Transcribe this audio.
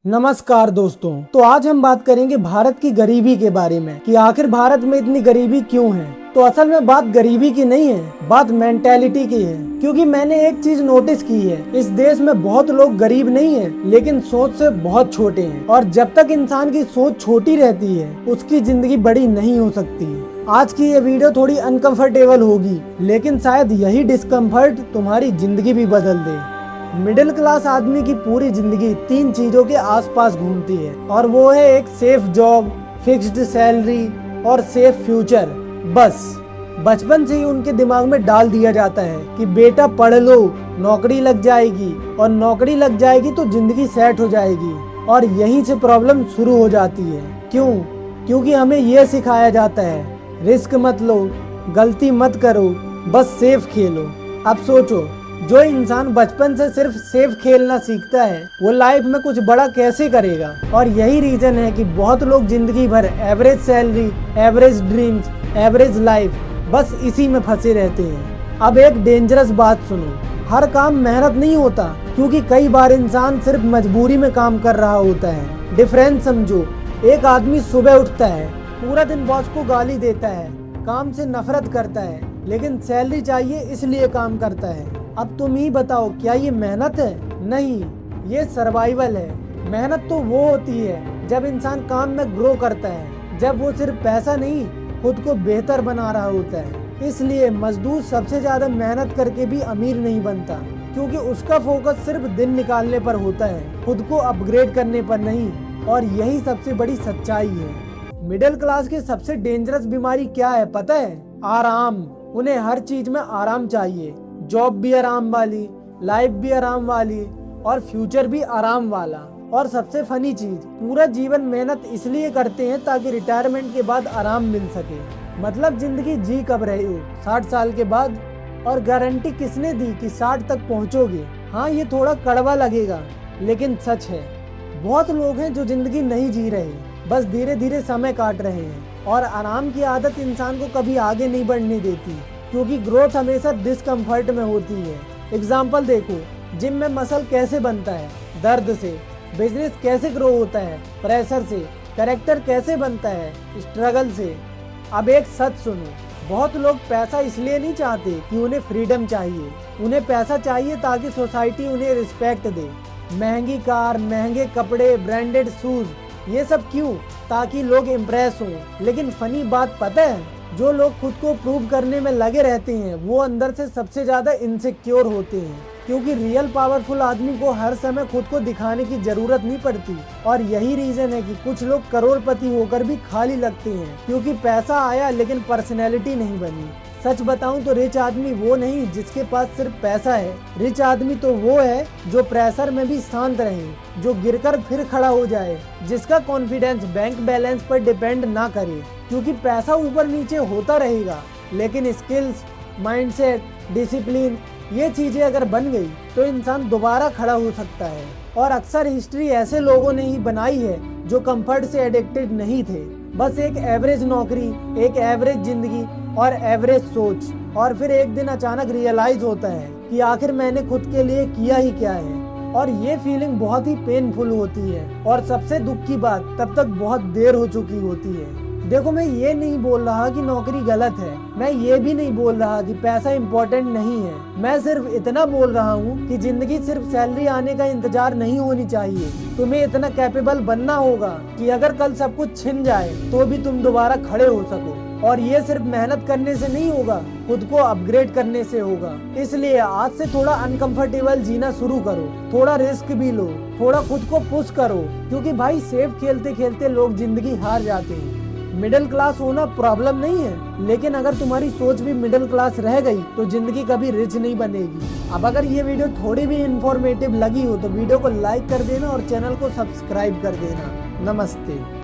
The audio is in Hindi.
नमस्कार दोस्तों। तो आज हम बात करेंगे भारत की गरीबी के बारे में कि आखिर भारत में इतनी गरीबी क्यों है। तो असल में बात गरीबी की नहीं है, बात मेंटेलिटी की है। क्योंकि मैंने एक चीज नोटिस की है, इस देश में बहुत लोग गरीब नहीं है लेकिन सोच से बहुत छोटे हैं। और जब तक इंसान की सोच छोटी रहती है उसकी जिंदगी बड़ी नहीं हो सकती। आज की ये वीडियो थोड़ी अनकंफर्टेबल होगी लेकिन शायद यही डिस्कम्फर्ट तुम्हारी जिंदगी भी बदल दे। मिडिल क्लास आदमी की पूरी जिंदगी तीन चीजों के आसपास घूमती है और वो है एक सेफ जॉब, फिक्स्ड सैलरी और सेफ फ्यूचर। बस बचपन से ही उनके दिमाग में डाल दिया जाता है कि बेटा पढ़ लो, नौकरी लग जाएगी और नौकरी लग जाएगी तो जिंदगी सेट हो जाएगी। और यहीं से प्रॉब्लम शुरू हो जाती है। क्यों? क्योंकि हमें यह सिखाया जाता है रिस्क मत लो, गलती मत करो, बस सेफ खेलो। अब सोचो, जो इंसान बचपन से सिर्फ सेफ खेलना सीखता है वो लाइफ में कुछ बड़ा कैसे करेगा। और यही रीजन है कि बहुत लोग जिंदगी भर average salary, average dreams, average life, बस इसी में फंसे रहते हैं। अब एक डेंजरस बात सुनो, हर काम मेहनत नहीं होता, क्योंकि कई बार इंसान सिर्फ मजबूरी में काम कर रहा होता है। डिफरेंस समझो, एक आदमी सुबह उठता है, पूरा दिन बॉस को गाली देता है, काम से नफरत करता है, लेकिन सैलरी चाहिए इसलिए काम करता है। अब तुम ही बताओ, क्या ये मेहनत है? नहीं, ये सर्वाइवल है। मेहनत तो वो होती है जब इंसान काम में ग्रो करता है, जब वो सिर्फ पैसा नहीं खुद को बेहतर बना रहा होता है। इसलिए मजदूर सबसे ज्यादा मेहनत करके भी अमीर नहीं बनता, क्योंकि उसका फोकस सिर्फ दिन निकालने पर होता है, खुद को अपग्रेड करने पर नहीं। और यही सबसे बड़ी सच्चाई है। मिडिल क्लास की सबसे डेंजरस बीमारी क्या है पता है? आराम। उन्हें हर चीज में आराम चाहिए, जॉब भी आराम वाली, लाइफ भी आराम वाली और फ्यूचर भी आराम वाला। और सबसे फनी चीज, पूरा जीवन मेहनत इसलिए करते हैं ताकि रिटायरमेंट के बाद आराम मिल सके। मतलब जिंदगी जी कब रहे हो? 60 साल के बाद। और गारंटी किसने दी कि 60 तक पहुंचोगे? हाँ, ये थोड़ा कड़वा लगेगा लेकिन सच है। बहुत लोग हैं जो जिंदगी नहीं जी रहे, बस धीरे धीरे समय काट रहे हैं। और आराम की आदत इंसान को कभी आगे नहीं बढ़ने देती, क्योंकि ग्रोथ हमेशा डिस्कम्फर्ट में होती है। एग्जाम्पल देखो, जिम में मसल कैसे बनता है? दर्द से। बिजनेस कैसे ग्रो होता है? प्रेशर से। कैरेक्टर कैसे बनता है? स्ट्रगल से। अब एक सच सुनो, बहुत लोग पैसा इसलिए नहीं चाहते कि उन्हें फ्रीडम चाहिए, उन्हें पैसा चाहिए ताकि सोसाइटी उन्हें रिस्पेक्ट दे। महंगी कार, महंगे कपड़े, ब्रांडेड शूज, ये सब क्यों? ताकि लोग इम्प्रेस हों। लेकिन फनी बात पता है, जो लोग खुद को प्रूव करने में लगे रहते हैं वो अंदर से सबसे ज्यादा इनसिक्योर होते हैं, क्योंकि रियल पावरफुल आदमी को हर समय खुद को दिखाने की जरूरत नहीं पड़ती। और यही रीजन है कि कुछ लोग करोड़पति होकर भी खाली लगते हैं, क्योंकि पैसा आया लेकिन पर्सनैलिटी नहीं बनी। सच बताऊं तो रिच आदमी वो नहीं जिसके पास सिर्फ पैसा है, रिच आदमी तो वो है जो प्रेशर में भी शांत रहे, जो गिरकर फिर खड़ा हो जाए, जिसका कॉन्फिडेंस बैंक बैलेंस पर डिपेंड ना करे। क्योंकि पैसा ऊपर नीचे होता रहेगा, लेकिन स्किल्स, माइंडसेट, डिसिप्लिन, ये चीजें अगर बन गई तो इंसान दोबारा खड़ा हो सकता है। और अक्सर हिस्ट्री ऐसे लोगों ने ही बनाई है जो कंफर्ट से एडिक्टेड नहीं थे, बस एक एवरेज नौकरी, एक एवरेज जिंदगी और एवरेज सोच। और फिर एक दिन अचानक रियलाइज होता है कि आखिर मैंने खुद के लिए किया ही क्या है। और ये फीलिंग बहुत ही पेनफुल होती है। और सबसे दुख की बात, तब तक बहुत देर हो चुकी होती है। देखो, मैं ये नहीं बोल रहा कि नौकरी गलत है, मैं ये भी नहीं बोल रहा कि पैसा इम्पोर्टेंट नहीं है। मैं सिर्फ इतना बोल रहा हूँ कि जिंदगी सिर्फ सैलरी आने का इंतजार नहीं होनी चाहिए। तुम्हें इतना कैपेबल बनना होगा कि अगर कल सब कुछ छिन जाए तो भी तुम दोबारा खड़े हो सको। और ये सिर्फ मेहनत करने से नहीं होगा, खुद को अपग्रेड करने से होगा। इसलिए आज से थोड़ा अनकंफर्टेबल जीना शुरू करो, थोड़ा रिस्क भी लो, थोड़ा खुद को पुश करो। क्योंकि भाई सेफ खेलते खेलते लोग जिंदगी हार जाते हैं। मिडिल क्लास होना प्रॉब्लम नहीं है, लेकिन अगर तुम्हारी सोच भी मिडिल क्लास रह गई तो जिंदगी कभी रिच नहीं बनेगी। अब अगर ये वीडियो थोड़ी भी इंफॉर्मेटिव लगी हो तो वीडियो को लाइक कर देना और चैनल को सब्सक्राइब कर देना। नमस्ते।